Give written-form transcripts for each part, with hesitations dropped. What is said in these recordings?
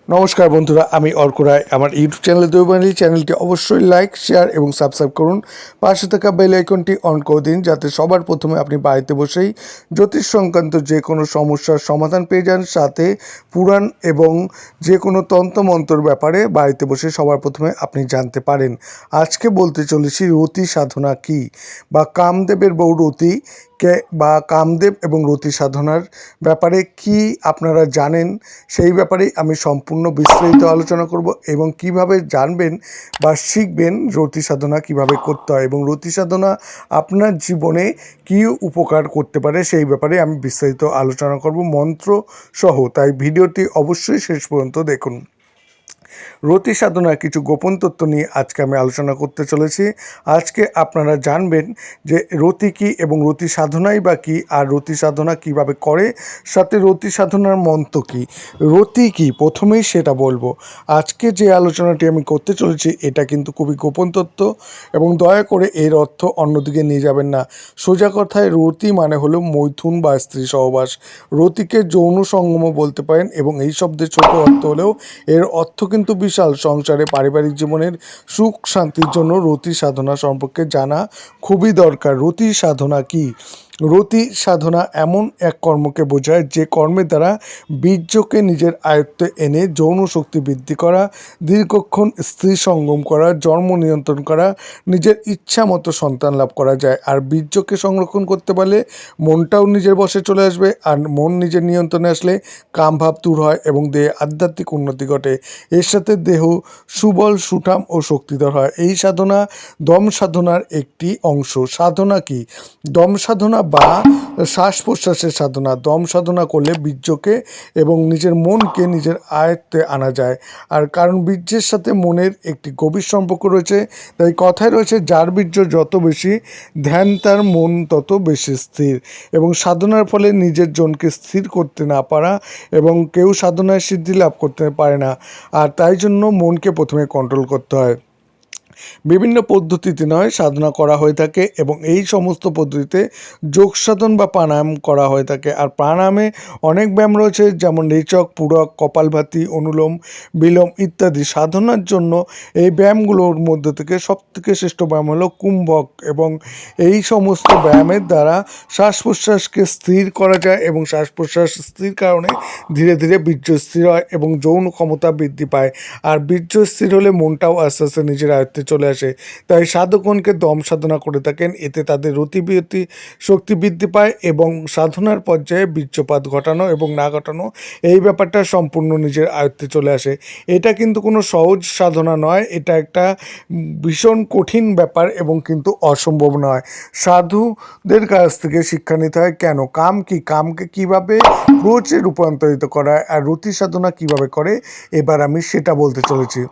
নমস্কার বন্ধুরা, আমি অর্ক রায়। আমার ইউটিউব চ্যানেলে দৈবানী চ্যানেলটি অবশ্যই লাইক, শেয়ার এবং সাবস্ক্রাইব করুন। পাশে থাকা বেল আইকনটি অন করে দিন, যাতে সবার প্রথমে আপনি বাড়িতে বসেই জ্যোতিষ সংক্রান্ত যে কোনো সমস্যার সমাধান পেয়ে যান। সাথে পুরাণ এবং যে কোনো তন্ত্রমন্ত্রর ব্যাপারে বাড়িতে বসে সবার প্রথমে আপনি জানতে পারেন। আজকে বলতে চলেছি রতি সাধনা কী, বা কামদেবের বউ রতি কে বা কামদেব এবং রতি সাধনার ব্যাপারে কি আপনারা জানেন, সেই ব্যাপারেই আমি সম্পূর্ণ বিস্তারিত আলোচনা করব। এবং কিভাবে জানবেন বা শিখবেন রতি সাধনা কিভাবে করতে হয় এবং রতি সাধনা আপনার জীবনে কী উপকার করতে পারে, সেই ব্যাপারে আমি বিস্তারিত আলোচনা করব মন্ত্র সহ। তাই ভিডিওটি অবশ্যই শেষ পর্যন্ত দেখুন। রতি সাধনার কিছু গোপন তথ্য নিয়ে আজকে আমি আলোচনা করতে চলেছি। আজকে আপনারা জানবেন যে রতি কী এবং রতি সাধনাই বা কী, আর রতি সাধনা কিভাবে করে, সাথে রতি সাধনার মন্ত্র কী, রতি কী প্রথমেই সেটা বলবো। আজকে যে আলোচনাটি আমি করতে চলেছি এটা কিন্তু খুবই গোপন তথ্য, এবং দয়া করে এর অর্থ অন্যদিকে নিয়ে যাবেন না। সোজা কথায় রতি মানে হলো মৈথুন বা স্ত্রী সহবাস। রতিকে যৌন সঙ্গমও বলতে পারেন, এবং এই শব্দের ছোট অর্থ হলেও এর অর্থ কিন্তু বিশাল। সংসারে পারিবারিক জীবনের সুখ শান্তির জন্য রতি সাধনা সম্পর্কে জানা খুবই দরকার। রতি সাধনা কি? রতি সাধনা এমন এক কর্মকে বোঝায় যে কর্মের দ্বারা বীর্যকে নিজের আয়ত্তে এনে যৌন শক্তি বৃদ্ধি করা, দীর্ঘক্ষণ স্ত্রী সঙ্গম করা, জন্ম নিয়ন্ত্রণ করা, নিজের ইচ্ছা মতো সন্তান লাভ করা যায়। আর বীর্যকে সংরক্ষণ করতে পারলে মনটাও নিজের বশে চলে আসবে, আর মন নিজের নিয়ন্ত্রণে আসলে কামভাব দূর হয় এবং দেহে আধ্যাত্মিক উন্নতি ঘটে। এর সাথে দেহ সুবল, সুঠাম ও শক্তিধর হয়। এই সাধনা দম সাধনার একটি অংশ। সাধনা কি? দম সাধনা বা শ্বাস প্রশ্বাসের সাধনা। দম সাধনা করলে বীর্যকে এবং নিজের মনকে নিজের আয়ত্তে আনা যায়। আর কারণ বীর্যের সাথে মনের একটি গভীর সম্পর্ক রয়েছে, তাই কথায় রয়েছে যার বীর্য যত বেশি ধ্যান তার মন তত বেশি স্থির। এবং সাধনার ফলে নিজের জনকে স্থির করতে না পারা, এবং কেউ সাধনায় সিদ্ধি লাভ করতে পারে না, আর তাই জন্য মনকে প্রথমে কন্ট্রোল করতে হয়। বিভিন্ন পদ্ধতিতে নয় সাধনা করা হয়ে থাকে, এবং এই সমস্ত পদ্ধতিতে যোগ সাধন বা প্রাণায়াম করা হয়ে থাকে। আর প্রাণায়ামে অনেক ব্যায়াম রয়েছে, যেমন রেচক, পূরক, কপালভাতি, অনুলোম বিলোম ইত্যাদি। সাধনার জন্য এই ব্যায়ামগুলোর মধ্যে থেকে সবথেকে শ্রেষ্ঠ ব্যায়াম হলো কুম্ভক, এবং এই সমস্ত ব্যায়ামের দ্বারা শ্বাস প্রশ্বাসকে স্থির করা যায়, এবং শ্বাস প্রশ্বাস স্থির কারণে ধীরে ধীরে বীর্য স্থির হয় এবং যৌন ক্ষমতা বৃদ্ধি পায়। আর বীর্য স্থির হলে মনটাও আস্তে আস্তে নিজের আয়ত্তে চলে আসে। তাই সাধকগণকে দম সাধনা করে থাকেন, এতে তাদের রতিবিরতি শক্তি বৃদ্ধি পায়, এবং সাধনার পর্যায়ে বীর্যপাত ঘটানো এবং না ঘটানো এই ব্যাপারটা সম্পূর্ণ নিজের আয়ত্তে চলে আসে। এটা কিন্তু কোনো সহজ সাধনা নয়, এটা একটা ভীষণ কঠিন ব্যাপার, এবং কিন্তু অসম্ভব নয়। সাধুদের কাছ থেকে শিক্ষা নিতে হয়। কেন? কাম কি? কামকে কিভাবে ক্রোচে রূপান্তরিত করা হয়, আর রতি সাধনা কিভাবে করে, এবার আমি সেটা বলতে চলেছি।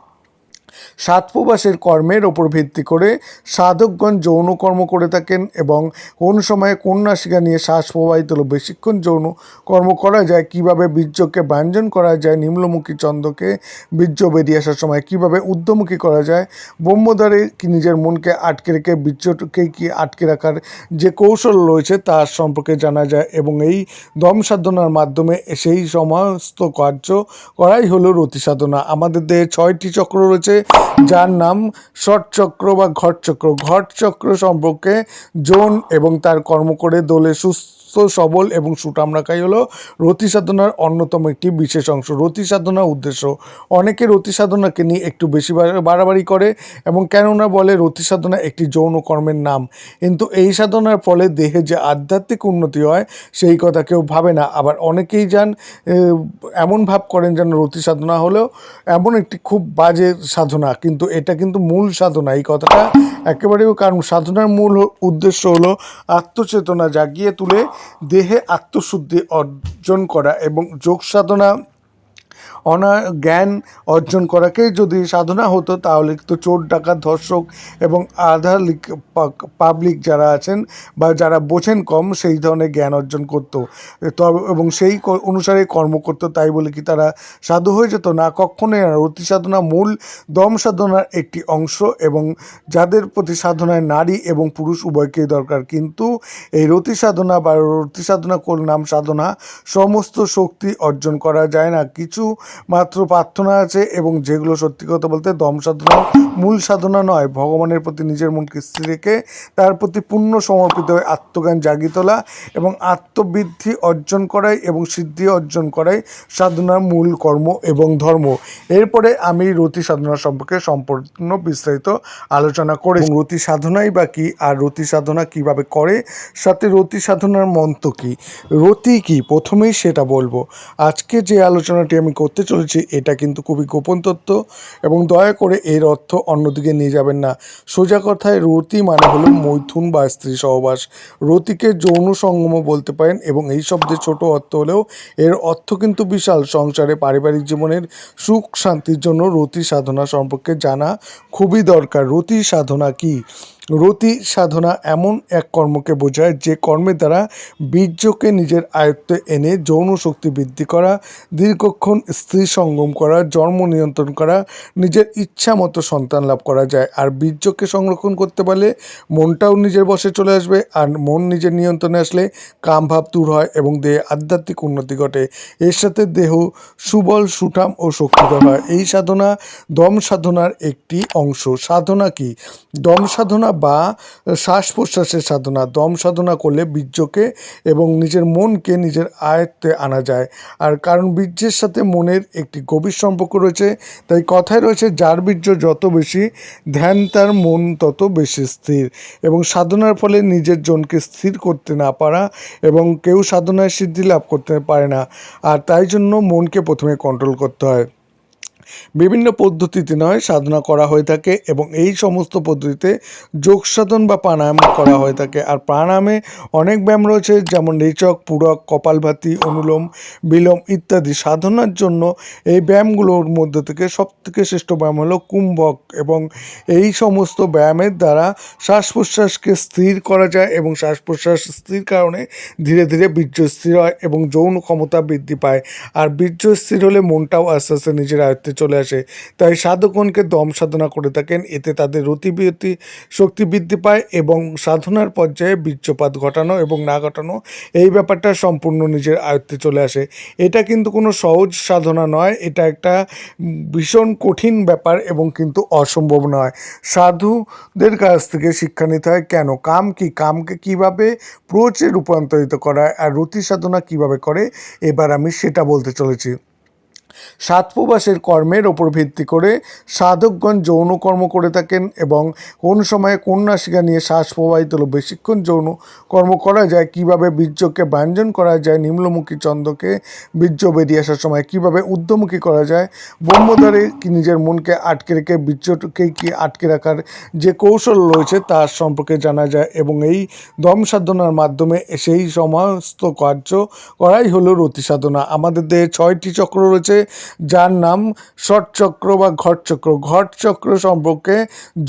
সাত প্রবাসের কর্মের ওপর ভিত্তি করে সাধকগণ যৌন কর্ম করে থাকেন, এবং কোন সময়ে কোন নাসিকা নিয়ে শ্বাস প্রবাহিত হলো বেশিক্ষণ যৌন কর্ম করা যায়, কিভাবে বীর্যকে ব্যঞ্জন করা যায়, নিম্নমুখী চন্দ্রকে বীর্য বেরিয়ে আসার সময় কিভাবে ঊর্ধ্বমুখী করা যায়, ব্রহ্মদ্বারে কি নিজের মনকে আটকে রেখে বীর্যকে কি আটকে রাখার যে কৌশল রয়েছে তার সম্পর্কে জানা যায়। এবং এই দম সাধনার মাধ্যমে সেই সমস্ত কার্য করাই হলো রতি সাধনা। আমাদের দেহে 6টি চক্র রয়েছে, যার নাম ষটচক্র বা ঘটচক্র। ঘটচক্র সম্পর্কে যৌন এবং তার কর্ম করে দোলে সুস্থ সবল এবং সুঠাম রাখাই হলো রতি সাধনার অন্যতম একটি বিশেষ অংশ। রতি সাধনার উদ্দেশ্য, অনেকে রতি সাধনাকে নিয়ে একটু বেশি বাড়াবাড়ি করে, এবং কেননা বলে রতি সাধনা একটি যৌন কর্মের নাম, কিন্তু এই সাধনার ফলে দেহে যে আধ্যাত্মিক উন্নতি হয় সেই কথা কেউ ভাবে না। আবার অনেকেই এমন ভাব করেন যেন রতি সাধনা হলেও এমন একটি খুব বাজে সাধনা, কিন্তু এটা কিন্তু মূল সাধনা, এই কথাটা একেবারেও। কারণ সাধনার মূল উদ্দেশ্য হলো আত্মচেতনা জাগিয়ে তুলে দেহে আত্মশুদ্ধি অর্জন করা, এবং যোগ সাধনা জ্ঞান অর্জন করাকেই যদি সাধনা হতো, তাহলে তো চোর, ডাকাত, ধর্ষক এবং পাবলিক যারা আছেন বা যারা বোঝেন কম সেই ধরনের জ্ঞান অর্জন করতো তবে, এবং সেই অনুসারে কর্ম করতো, তাই বলে কি তারা সাধু হয়ে যেত? না, কখনোই না। রতি সাধনা মূল দম সাধনার একটি অংশ, এবং যাদের প্রতি সাধনায় নারী এবং পুরুষ উভয়কেই দরকার। কিন্তু এই রতি সাধনা বা রতি সাধনা নাম সাধনা সমস্ত শক্তি অর্জন করা যায় না। কিছু মাত্র প্রার্থনা আছে এবং যেগুলো সত্যি কথা বলতে দম সাধনা মূল সাধনা নয়। ভগবানের প্রতি নিজের মনকে স্থির রেখে তার প্রতি পূর্ণ সমর্পিত হয়ে আত্মজ্ঞান জাগিয়ে তোলা এবং আত্মবৃদ্ধি অর্জন করাই এবং সিদ্ধি অর্জন করাই সাধনার মূল কর্ম এবং ধর্ম। এরপরে আমি রতি সাধনা সম্পর্কে সম্পূর্ণ বিস্তারিত আলোচনা করে রতি সাধনাই বা কী আর রতি সাধনা কিভাবে করে, সাথে রতি সাধনার মন্ত্র কী, রতি কী প্রথমেই সেটা বলবো। আজকে যে আলোচনাটি আমি করতে চলেছি এটা কিন্তু খুবই গোপন তথ্য এবং দয়া করে এর অর্থ অন্যদিকে নিয়ে যাবেন না। সোজা কথায় রতি মানে হলো মৈথুন বা স্ত্রী সহবাস। রতিকে যৌন সঙ্গমও বলতে পারেন এবং এই শব্দের ছোট অর্থ হলেও এর অর্থ কিন্তু বিশাল। সংসারে পারিবারিক জীবনের সুখ শান্তির জন্য রতি সাধনা সম্পর্কে জানা খুবই দরকার। রতি সাধনা কি? রতি সাধনা এমন এক কর্মকে বোঝায় যে কর্মের দ্বারা বীর্যকে নিজের আয়ত্তে এনে যৌন শক্তি বৃদ্ধি করা, দীর্ঘক্ষণ স্ত্রী সঙ্গম করা, জন্ম নিয়ন্ত্রণ করা, নিজের ইচ্ছা মতো সন্তান লাভ করা যায়। আর বীর্যকে সংরক্ষণ করতে পারলে মনটাও নিজের বশে চলে আসবে, আর মন নিজের নিয়ন্ত্রণে আসলে কামভাব দূর হয় এবং দেহে আধ্যাত্মিক উন্নতি ঘটে। এর সাথে দেহ সুবল, সুঠাম ও শক্তিধর হয়। এই সাধনা দম সাধনার একটি অংশ। সাধনা কি? দম সাধনা বা শ্বাস প্রশ্বাসের সাধনা। দম সাধনা করলে বীর্যকে এবং নিজের মনকে নিজের আয়ত্তে আনা যায়। আর কারণ বীর্যের সাথে মনের একটি গভীর সম্পর্ক রয়েছে, তাই কথায় রয়েছে যার বীর্য যত বেশি ধ্যান তার মন তত বেশি স্থির। এবং সাধনার ফলে নিজের জনকে স্থির করতে না পারা এবং কেউ সাধনায় সিদ্ধি লাভ করতে পারে না, আর তাই জন্য মনকে প্রথমে কন্ট্রোল করতে হয়। বিভিন্ন পদ্ধতিতে নয় সাধনা করা হয়ে থাকে এবং এই সমস্ত পদ্ধতিতে যোগ সাধন বা প্রাণায়াম করা হয়ে থাকে। আর প্রাণায়ামে অনেক ব্যায়াম রয়েছে, যেমন রেচক, পূরক, কপালভাতি, অনুলোম বিলোম ইত্যাদি। সাধনার জন্য এই ব্যায়ামগুলোর মধ্যে থেকে সবথেকে শ্রেষ্ঠ ব্যায়াম হলো কুম্ভক এবং এই সমস্ত ব্যায়ামের দ্বারা শ্বাস প্রশ্বাসকে স্থির করা যায় এবং শ্বাস প্রশ্বাস স্থির কারণে ধীরে ধীরে বীর্য স্থির হয় এবং যৌন ক্ষমতা বৃদ্ধি পায়। আর বীর্য স্থির হলে মনটাও আস্তে আস্তে নিজের আয়ত্তে চলে আসে। তাই সাধকগণকে দম সাধনা করে থাকেন, এতে তাদের রতিবৃত্তি শক্তি বৃদ্ধি পায় এবং সাধনার পর্যায়ে বীর্যপাত ঘটানো এবং না ঘটানো এই ব্যাপারটা সম্পূর্ণ নিজের আয়ত্তে চলে আসে। এটা কিন্তু কোনো সহজ সাধনা নয়, এটা একটা ভীষণ কঠিন ব্যাপার এবং কিন্তু অসম্ভব নয়। সাধুদের কাছ থেকে শিক্ষা নিতে হয়। কেন? কাম কি? কামকে কিভাবে প্রচে রূপান্তরিত করা আর রতি সাধনা কিভাবে করে, এবার আমি সেটা বলতে চলেছি। সাত প্রবাসের কর্মের ওপর ভিত্তি করে সাধকগণ যৌন কর্ম করে থাকেন এবং কোন সময়ে কোন নাসিকা নিয়ে শ্বাস প্রবাহিত হলো বেশিক্ষণ যৌন কর্ম করা যায়, কিভাবে বীর্যকে ব্যঞ্জন করা যায়, নিম্নমুখী চন্দ্রকে বীর্য বেরিয়ে আসার সময় কিভাবে ঊর্ধ্বমুখী করা যায়, ব্রহ্মদ্বারে কি নিজের মনকে আটকে রেখে বীর্যকে কি আটকে রাখার যে কৌশল রয়েছে তার সম্পর্কে জানা যায় এবং এই দম সাধনার মাধ্যমে সেই সমস্ত কার্য করাই হলো রতি সাধনা। আমাদের দেহে 6টি চক্র রয়েছে, যার নাম ষটচক্র বা ঘটচক্র। ঘটচক্র সম্পর্কে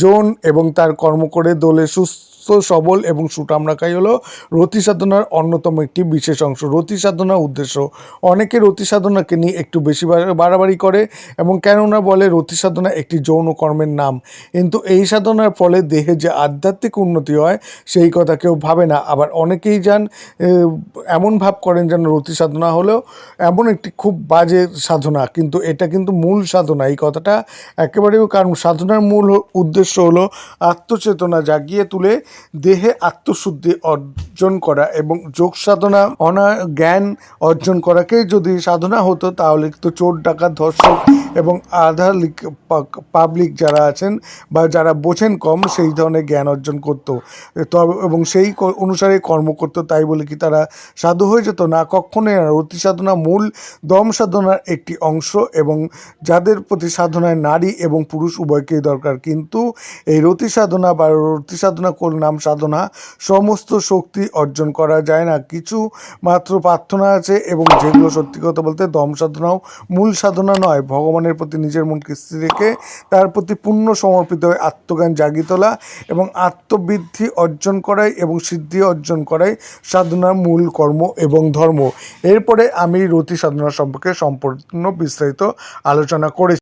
জোন এবং তার কর্ম করে দোলে সুস্থ সবল এবং সুঠাম রাখাই হলো রতি সাধনার অন্যতম একটি বিশেষ অংশ। রতি সাধনার উদ্দেশ্য, অনেকে রতি সাধনাকে নিয়ে একটু বেশি বাড়াবাড়ি করে এবং কেননা বলে রতি সাধনা একটি যৌন কর্মের নাম, কিন্তু এই সাধনার ফলে দেহে যে আধ্যাত্মিক উন্নতি হয় সেই কথা কেউ ভাবে না। আবার অনেকেই এমন ভাব করেন যেন রতি সাধনা হলেও এমন একটি খুব বাজে সাধনা, কিন্তু এটা কিন্তু মূল সাধনা, এই কথাটা একেবারেও। কারণ সাধনার মূল উদ্দেশ্য হলো আত্মচেতনা জাগিয়ে তুলে দেহে আত্মশুদ্ধি অর্জন করা এবং যোগ সাধনা জ্ঞান অর্জন করাকেই যদি সাধনা হতো তাহলে তো চোর, ডাকাত, ধর্ষক এবং আধা পাবলিক যারা আছেন বা যারা বোঝেন কম সেই ধরনের জ্ঞান অর্জন করতো তবে এবং সেই অনুসারে কর্ম করতো, তাই বলে কি তারা সাধু হয়ে যেত না? কখনোই না। রতি সাধনা মূল দম সাধনার একটি অংশ এবং যাদের প্রতি সাধনায় নারী এবং পুরুষ উভয়কেই দরকার। কিন্তু এই রতি সাধনা বা রতি সাধনা নাম সাধনা সমস্ত শক্তি অর্জন করা যায় না, কিছু মাত্র প্রার্থনা আছে এবং যেগুলো সত্যি কথা বলতে দম সাধনাও মূল সাধনা নয়। ভগবানের প্রতি নিজের মনকে স্থির রেখে তার প্রতি পূর্ণ সমর্পিত হয়ে আত্মজ্ঞান জাগিয়ে তোলা এবং আত্মবৃদ্ধি অর্জন করাই এবং সিদ্ধি অর্জন করাই সাধনার মূল কর্ম এবং ধর্ম। এরপরে আমি রতি সাধনা সম্পর্কে সম্পূর্ণ বিস্তারিত আলোচনা করেছি।